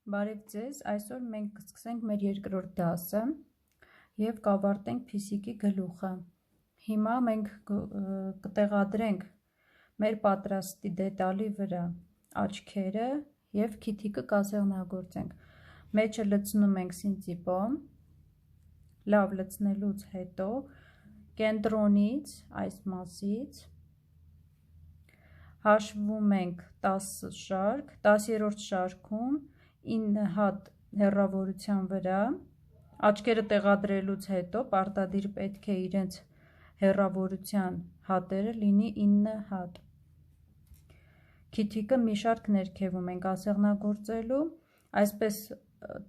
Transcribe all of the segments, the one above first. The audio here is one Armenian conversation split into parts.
Բարև ձեզ, այսօր մենք կսկսենք մեր երկրորդ դասը և կավարտենք փիսիկի գլուխը։ Հիմա մենք կտեղադրենք մեր պատրաստի դետալի վրա աչքերը և քիթիկը կասեղնագործենք։ Մեջը լցնում ենք սինծիպո, լավ լցնելուց հետո կենտրոնից, այս մասից, հաշվում ենք 10 շարք, 10-րդ շարքում 9 հատ հեռավորության վրա, աչքերը տեղադրելուց հետո պարտադիր պետք է իրենց հեռավորության հատերը լինի 9 հատ։ Քիթիկը մի շարք ներքևում ենք ասեղնագործելու, այսպես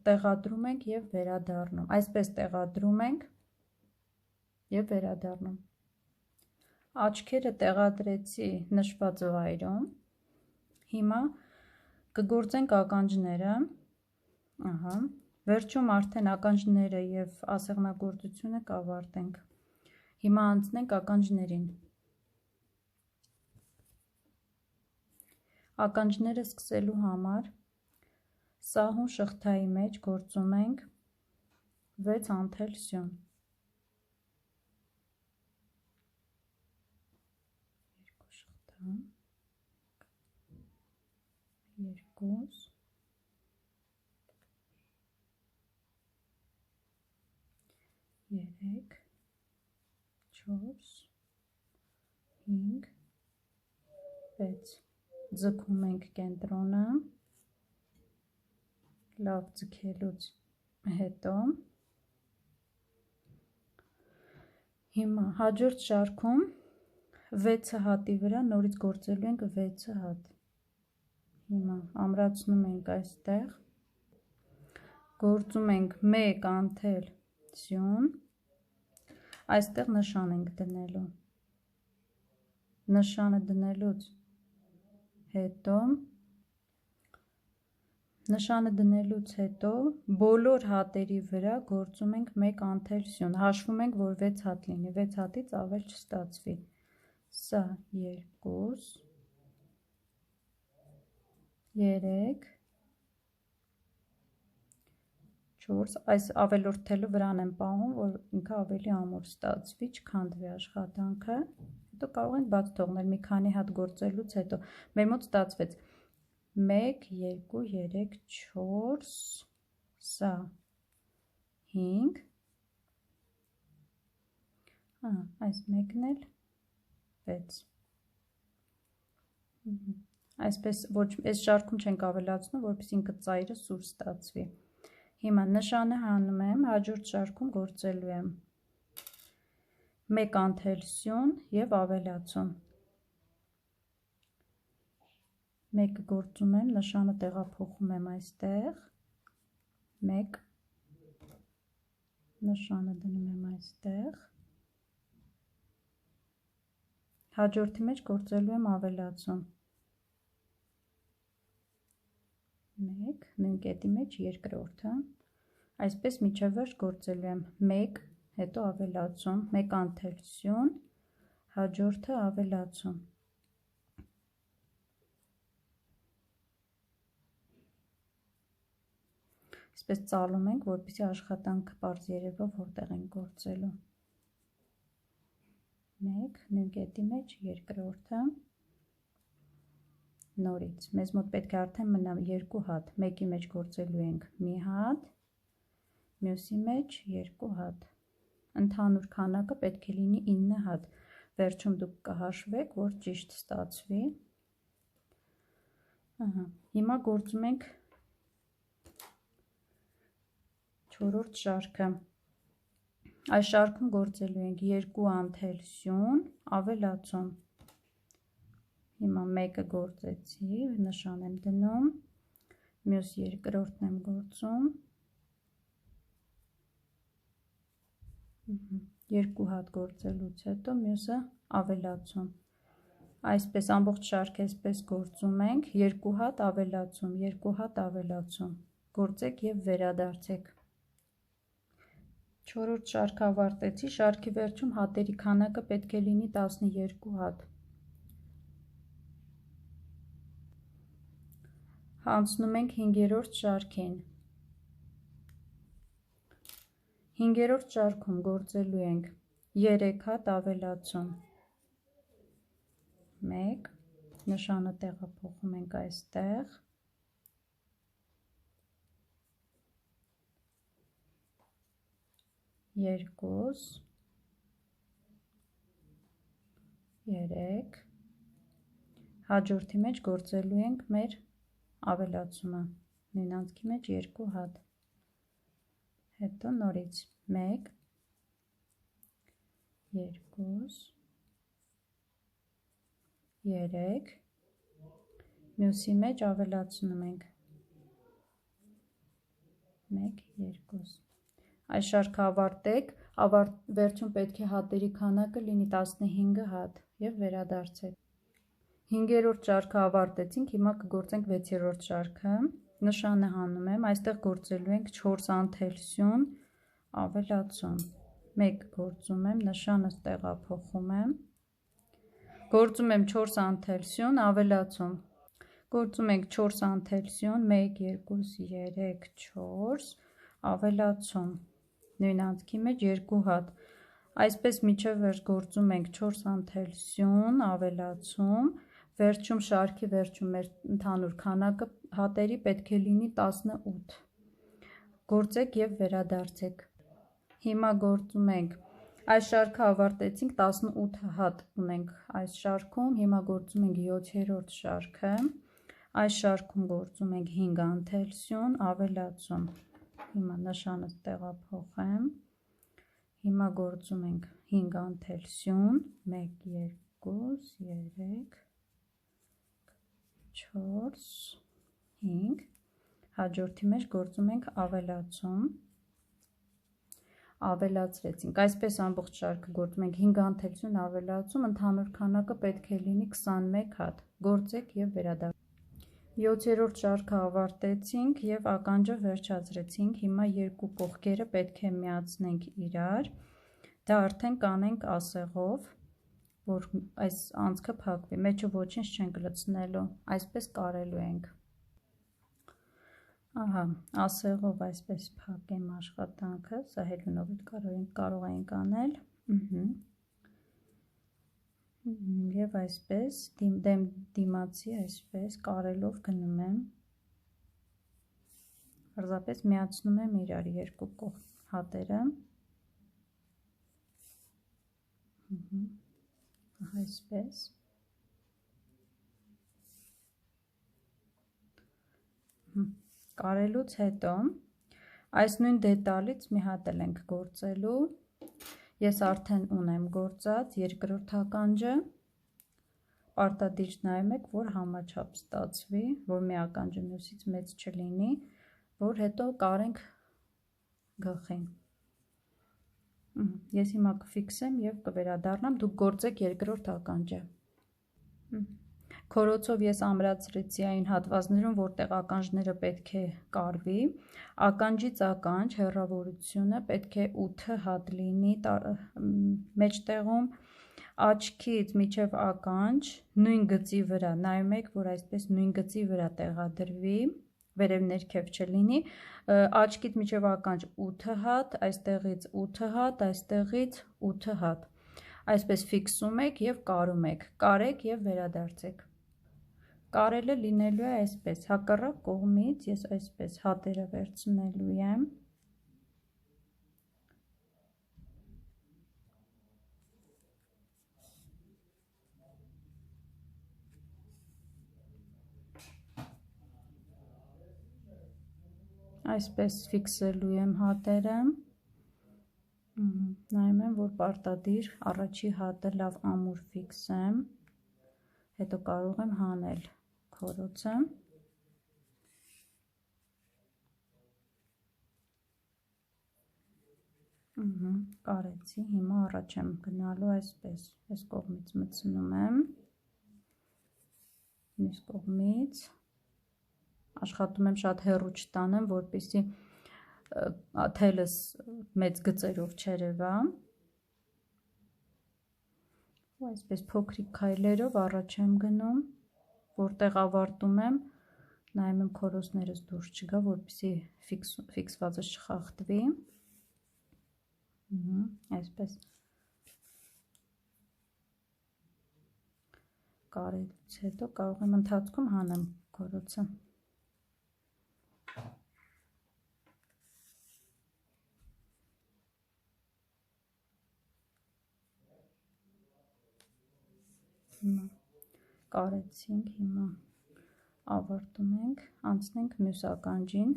տեղադրում ենք և վերադառնում, այսպես տեղադրում ենք և վերադառնում։ Աչքերը տեղադրեցի նշված վայրում, հիմա կգործենք ականջները, վերջում արդեն ականջները և ասեղնագործությունը կավարտենք։ Հիմա անցնենք ականջներին։ Ականջները սկսելու համար սահուն շղթայի մեջ գործում ենք 6 անթել սյուն։ 2 շղթա, 2, 3, 4, 5, 6, ձգում ենք կենտրոնը, լավ ձգելուց հետո, հիմա հաջորդ շարքում 6 հատի վրա նորից գործելու ենք 6 հատ, հիմա ամրացնում ենք այստեղ, գործում ենք 1 անթել սյուն, այստեղ նշան ենք դնելու, նշանը դնելուց հետո բոլոր հատերի վրա գործում ենք 1 անթել սյուն, հաշվում ենք, որ 6 հատ լինի, 6 հատից ավել չստացվի, սա 2, 3, 4, այս ավելորդ թելը վրան եմ պահում, որ ինքը ավելի ամուր ստացվի, չքանդվի աշխատանքը, հետո կարող ենք բաց թողնել, մի քանի հատ գործելուց հետո, մեր մոտ ստացվեց 1, 2, 3, 4, սա 5, այս մեկն էլ 6, այսպես ոչ այս շարքում չենք ավելացնում, որպես ինքը ծայրը սուր ստացվի։ Հիմա նշանը հանում եմ, հաջորդ շարքում գործելու եմ 1 անթել սյուն և ավելացում։ Մեկը գործում եմ, նշանը տեղափոխում եմ այստեղ, 1, նշանը դնում եմ այստեղ, հաջորդի մեջ գործելու եմ ավելացում, 1, նույն կետի մեջ երկրորդը, այսպես մինչև վերջ գործելու եմ 1, հետո ավելացում, 1 անթել սյուն, հաջորդը ավելացում։ Այսպես ծալում ենք, որպեսզի աշխատանքը պարզ երևա, որտեղ ենք գործելու։ 1, նույն կետի մեջ երկրորդը, նորից, մեզ մոտ պետք է արդեն մնա 2 հատ, մեկի մեջ գործելու ենք մի հատ, մյուսի մեջ 2 հատ, ընդհանուր քանակը պետք է լինի 9 հատ, վերջում դուք կհաշվեք, որ ճիշտ ստացվի։ Հիմա գործում ենք 4-րդ շարքը, այս շարքում գործելու ենք 2 անթել սյուն, ավելացում, հիմա մեկը գործեցի, նշան եմ դնում, մյուս երկրորդն եմ գործում, 2 հատ գործելուց հետո մյուսը ավելացում, այսպես ամբողջ շարք այսպես գործում ենք, 2 հատ ավելացում, 2 հատ ավելացում, գործեք և վերադարձեք։ 4-րդ շարքը ավարտեցի, շարքի վերջում հատերի քանակը պետք է լինի 12 հատ։ Անցնում ենք 5-րդ շարքին։ 5-րդ շարքում գործելու ենք 3 հատ ավելացում։ 1, նշանը տեղափոխում ենք այստեղ։ 2, 3, հաջորդի մեջ գործելու ենք մեր ավելացումը, նույն անցքի մեջ 2 հատ, հետո նորից 1, 2, 3, մյուսի մեջ ավելացնում ենք 1, 2, այս շարքը ավարտեք, վերջում պետք է հատերի քանակը լինի 15 հատ և վերադարձեք։ 5-րդ շարքը ավարտեցինք, հիմա կգործենք 6-րդ շարքը, նշանը հանում եմ, այստեղ գործելու ենք 4 անթելսյուն ավելացում, 1 գործում եմ, նշանս տեղափոխում եմ, գործում եմ 4 անթելսյուն ավելացում, գործում ենք 4 անթելսյուն, 1, 2, 3, 4, ավելացում, նույն անցքի մեջ 2 հատ, այսպես մինչև վերջ գործում ենք 4 անթելսյուն ավելացում, վերջում շարքի վերջում մեր ընդհանուր քանակը հատերի պետք է լինի 18, գործեք և վերադարձեք, հիմա գործում ենք, այս շարքը ավարտեցինք, 18 հատ ունենք այս շարքում, հիմա գործում ենք 7-րդ շարքը, այս շարքում գործում ենք 5 անթելսյուն ավելացում, հիմա նշանս տեղափոխեմ, հիմա գործում ենք 5 անթելսյուն, 1, 2, 3, 4, 5, հաջորդի մեջ գործում ենք ավելացում, ավելացրեցինք, այսպես ամբողջ շարքը գործում ենք 5 անթելսյուն ավելացում, ընդհանուր քանակը պետք է լինի 21 հատ, գործեք և վերադարձեք։ 7-րդ շարքը ավարտեցինք և ականջը վերջացրեցինք, հիմա երկու կողքերը պետք է միացնենք իրար, դա արդեն կանենք ասեղով, որ այս անցքը փակվի, մեջը ոչինչ չենք լցնելու, այսպես կարելու ենք։ Ահա, ասեղով այսպես փակեմ աշխատանքը, սա հելունով կարող ենք անել, և այսպես դիմացի այսպես կարելով գնում եմ, պարզապես միացնում եմ իրար երկու հատերը, այսպես, կարելուց հետո, այս նույն դետալից մի հատ էլ ենք գործելու, ես արդեն ունեմ գործած երկրորդ ականջը, պարտադիր նայում եք, որ համաչափ ստացվի, որ մի ականջը մյուսից մեծ չլինի, որ հետո կարենք գլխին։ Ես հիմա կֆիքսեմ և կվերադառնամ, դուք գործեք երկրորդ ականջը։ Քորոցով ես ամրացրեցի այն հատվածներում, որտեղ ականջները պետք է կարվի, ականջից ականջ հեռավորությունը պետք է 8 հատ լինի մեջտեղում, աչքից մինչև ականջ նույն գծի վրա, նայում եք, որ այսպես նույն գծի վրա տեղադրվի, վերև ներքև չլինի, աչքից մինչև ականջ 8 հատ, այստեղից 8 հատ, այստեղից 8 հատ, այսպես ֆիքսում եք և կարում եք, կարեք և վերադարձեք։ Կարելը լինելու է այսպես, հակառակ կողմից ես այսպես հատերը վերցնելու եմ, այսպես ֆիքսելու եմ հատերը, նայում եմ, որ պարտադիր առաջի հատը լավ ամուր ֆիքսեմ, հետո կարող եմ հանել քորոցը, կարեցի, հիմա առաջ եմ գնալու այսպես, այս կողմից մտցնում եմ, մյուս կողմից, աշխատում եմ շատ հեռու չտանեմ, որպեսզի թելս մեծ գծերով չերևա, այսպես փոքրիկ քայլերով առաջ եմ գնում, որտեղ ավարտում եմ, նայում եմ քորոցներս դուրս չգա, որպեսզի ֆիքսվածը չխախտվի։ Այսպես կարելուց հետո կարող եմ ընթացքում հանեմ քորոցը։ Հիմա կարեցինք, հիմա ավարտում ենք, անցնենք մյուս ականջին,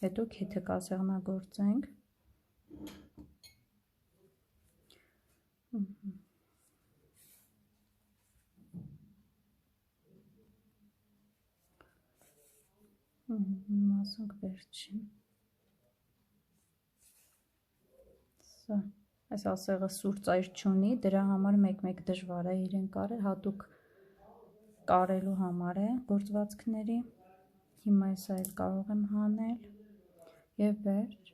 հետո քիթը կասեղնագործենք։ Մասնք վերջին։ Այս ասեղը սուր ծայր չունի, դրա համար մեկ-մեկ դժվար է իրեն կարել, հատուկ կարելու համար է գործվածքների։ Հիմա էսա էլ կարող եմ հանել և վերջ։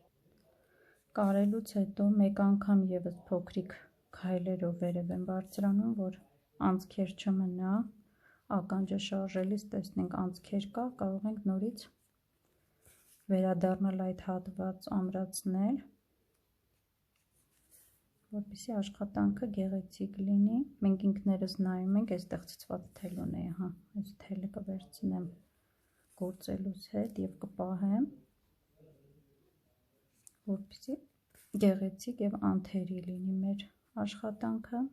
Կարելուց հետո մեկ անգամ ևս փոքրիկ քայլերով վերև եմ բարձրանում, որ անցքեր չմնա, ականջը շարժելիս տեսնենք անցքեր կա, կարող ենք նորից վերադառնալ այդ հատված ամրացնել, որպեսզի աշխատանքը գեղեցիկ լինի։ Մենք ինքներս նայում ենք, այստեղ ցցված թել ունեի, այս թելը կվերցնեմ գործելուց հետ և կպահեմ, որպեսզի գեղեցիկ և անթերի լինի մեր աշխատանքը։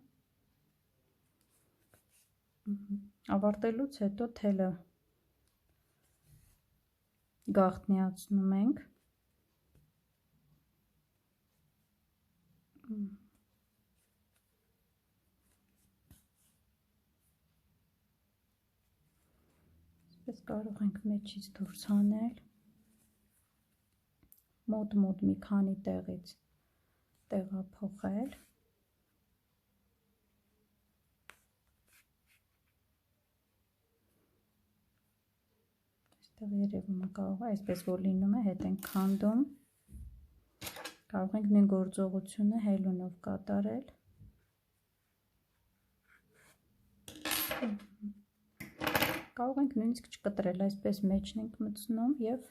Ավարտելուց հետո թելը գաղտնիացնում ենք։ Այսպես կարող ենք մեջից դուրս հանել, մոտ-մոտ մի քանի տեղից տեղափոխել։ Այստեղ երևում է կարող է, այսպես որ լինում է, հետ ենք քանդում, կարող ենք նույն գործողությունը հելունով կատարել։ Կարող ենք նույնիսկ չկտրել, այսպես մեջն ենք մտցնում և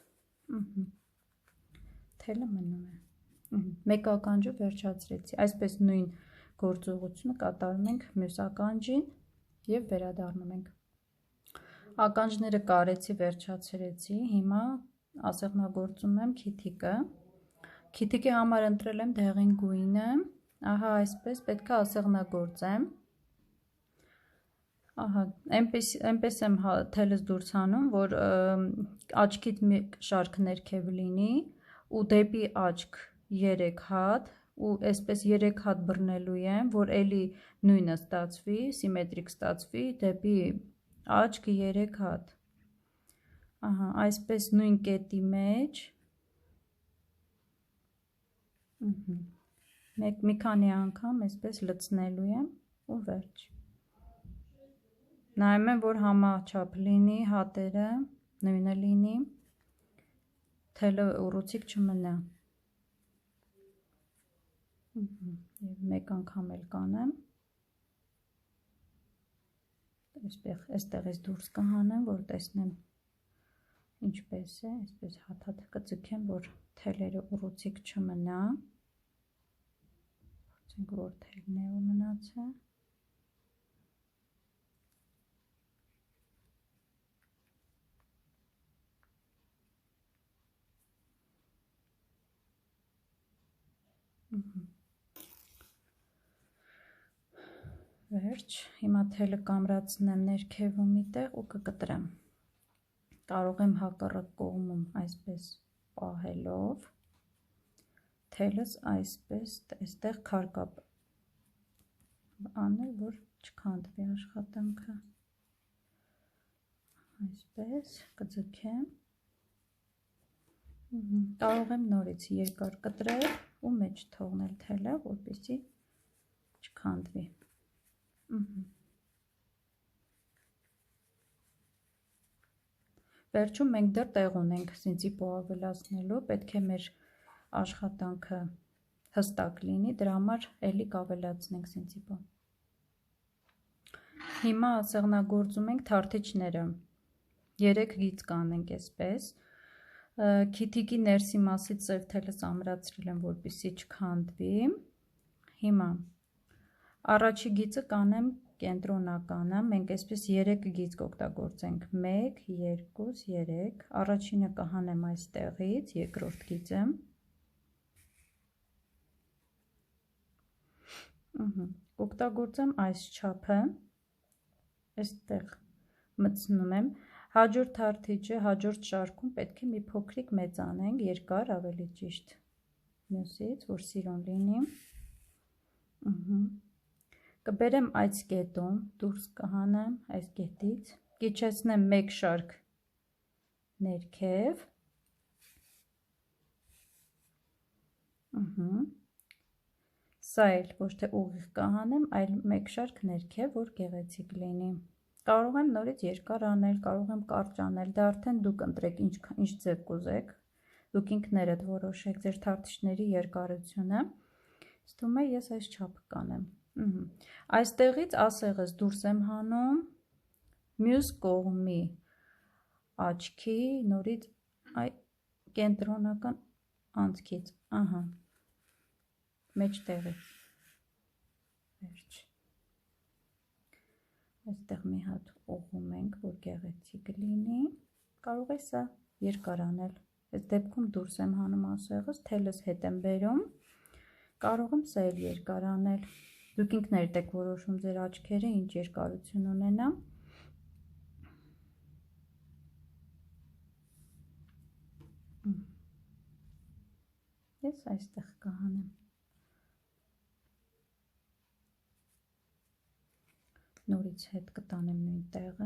թելը մնում է։ Մեկ ականջը վերջացրեցի, այսպես նույն գործողությունը կատարում ենք մյուս ականջին և վերադառնում ենք։ Ականջները կարեցի, վերջացրեցի, հիմա ասեղնագործում եմ քիթիկը։ Քիթիկի համար ընտրել եմ դեղին գույնը, ահա այսպես պետք է ասեղնագործեմ։ Ահա, այնպես եմ թելս դուրս հանում, որ աչքիդ մի շարք ներքև լինի ու դեպի աչք 3 հատ ու այսպես 3 հատ բռնելու եմ, որ էլի նույնը ստացվի, սիմետրիկ ստացվի, դեպի աչք 3 հատ։ Ահա, այսպես նույն կետի մեջ մի քանի անգամ այսպես լցնելու եմ ու վերջ։ Նայում եմ, որ համաչափ լինի, հատերը նույնը լինի, թելը ուռուցիկ չմնա։ Եվ մեկ անգամ էլ կանեմ, այստեղից դուրս կհանեմ, որ տեսնեմ ինչպես է, այսպես հատ-հատ կձգեմ, որ թելերը ուռուցիկ չմնա, փորձենք, որ թելն է ու մնացը։ Վերջ, հիմա թելը կամրացնեմ ներքևում մի տեղ ու կկտրեմ։ Կարող եմ հակառակ կողմում այսպես պահելով, թելս այսպես այստեղ քարկապ անել, որ չքանդվի աշխատանքը։ Այսպես կձգեմ։ Կարող եմ նորից երկար կտրել ու մեջ թողնել թելը, որպեսզի չքանդվի։ Վերջում մենք դեռ տեղ ունենք սինցիպո ավելացնելու, պետք է մեր աշխատանքը հստակ լինի, դրա համար էլի կավելացնենք սինցիպո։ Հիմա ասեղնագործում ենք թարթիչները։ 3 գիծ կանենք այսպես, քիթիկի ներսի մասից ծև թելը ամրացրել եմ, որպեսզի չքանդվի, հիմա առաջի գիծը կանեմ կենտրոնականը, մենք այսպես 3 գիծ կօգտագործենք, 1, 2, 3, առաջինը կհանեմ այստեղից, երկրորդ գիծը, կօգտագործեմ այս չափը, այստեղ մտցնում եմ, հաջորդ հարթիջը, հաջորդ շարքում պետք է մի փոքրիկ մեծանենք, երկար ավելի ճիշտ մյուսից, որ սիրուն լինի, կբերեմ այս կետում, դուրս կհանեմ այս կետից, կիչեցնեմ 1 շարք ներքև, սա էլ ոչ թե ուղիղ կհանեմ, այլ 1 շարք ներքև, որ գեղեցիկ լինի, կարող եմ նորից երկար անել, կարող եմ կարճ անել, դա արդեն դուք ընտրեք ինչ ձև կուզեք, դուք ինքներդ որոշեք ձեր թարթիչների երկարությունը, ստում է ես այս չափը կանեմ, այստեղից ասեղս դուրս եմ հանում, մյուս կողմի աչքի նորից կենտրոնական անցքից, մեջտեղից, վերջ, այստեղ մի հատ ուղում ենք, որ գեղեցիկ լինի, կարող է սա երկար անել, այս դեպքում դուրս եմ հանում ասեղս, թելս հետ եմ բերում, կարող եմ սա էլ երկար անել, դուք ինքներդ եք որոշում ձեր աչքերը ինչ երկարություն ունենա, ես այստեղ կհանեմ, նորից հետ կտանեմ նույն տեղը,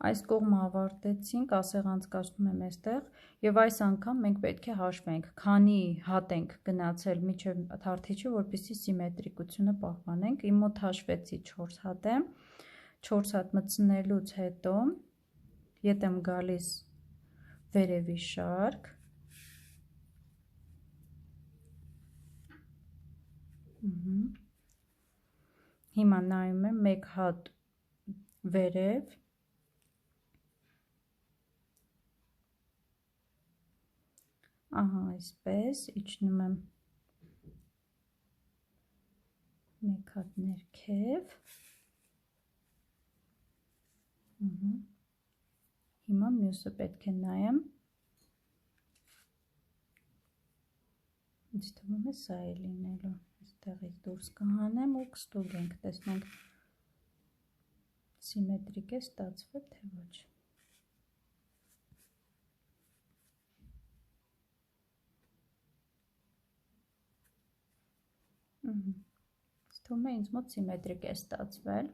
այս կողմը ավարտեցինք, ասեղ անցկացնում եմ այստեղ և այս անգամ մենք պետք է հաշվենք, քանի հատ ենք գնացել մինչև թարթիչը, որպեսզի սիմետրիկությունը պահպանենք, իմ մոտ հաշվեցի 4 հատ է, 4 հատ մտցնելուց հետո ետ եմ գալիս վերևի շարք, հիմա նայում եմ 1 հատ վերև, այսպես, իջնում եմ 1 հատ ներքև, հիմա մյուսը պետք է նայեմ, ինձ թվում է սա է լինելու, այստեղից դուրս կհանեմ ու կստուգենք, տեսնենք սիմետրիկ է ստացվել, թե ոչ։ Ստում է ինձ մոտ սիմետրիկ է ստացվել,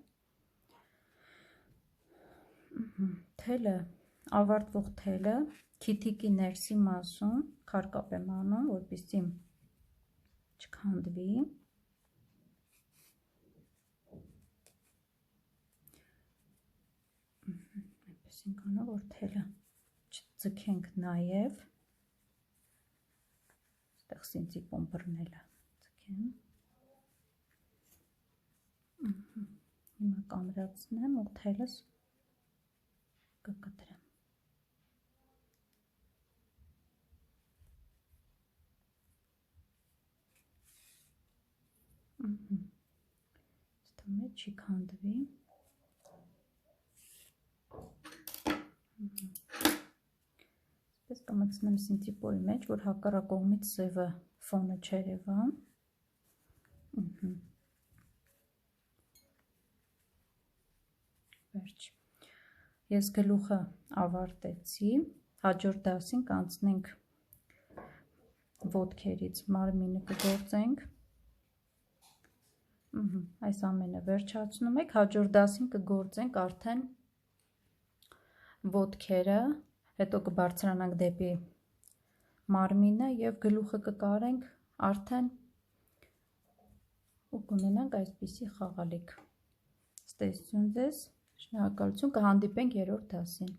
թելը, ավարտվող թելը, քիթիկի ներսի մասում քարկապ եմ անում, որպեսզի չքանդվի, այնպես ենք անում, որ թելը չձգենք նաև, այստեղ սինցիպոն բռնելը ձգեմ, հիմա կամրացնեմ ու թելս կկտրեմ, ստում է չի քանդվի, այսպես կմտցնեմ սինցիպոյի մեջ, որ հակառակողմից սևը ֆոնը չերևա, վերջ, ես գլուխը ավարտեցի, հաջորդ դասին կանցնենք ոտքերից մարմինը կգործենք, այս ամենը վերջացնում եք, հաջորդ դասին կգործենք արդեն ոտքերը, հետո կբարձրանանք դեպի մարմինը և գլուխը կկարենք արդեն ու կունենանք այսպիսի խաղալիք, ստեսություն ձեզ, շնորհակալություն, կհանդիպենք երրորդ դասին։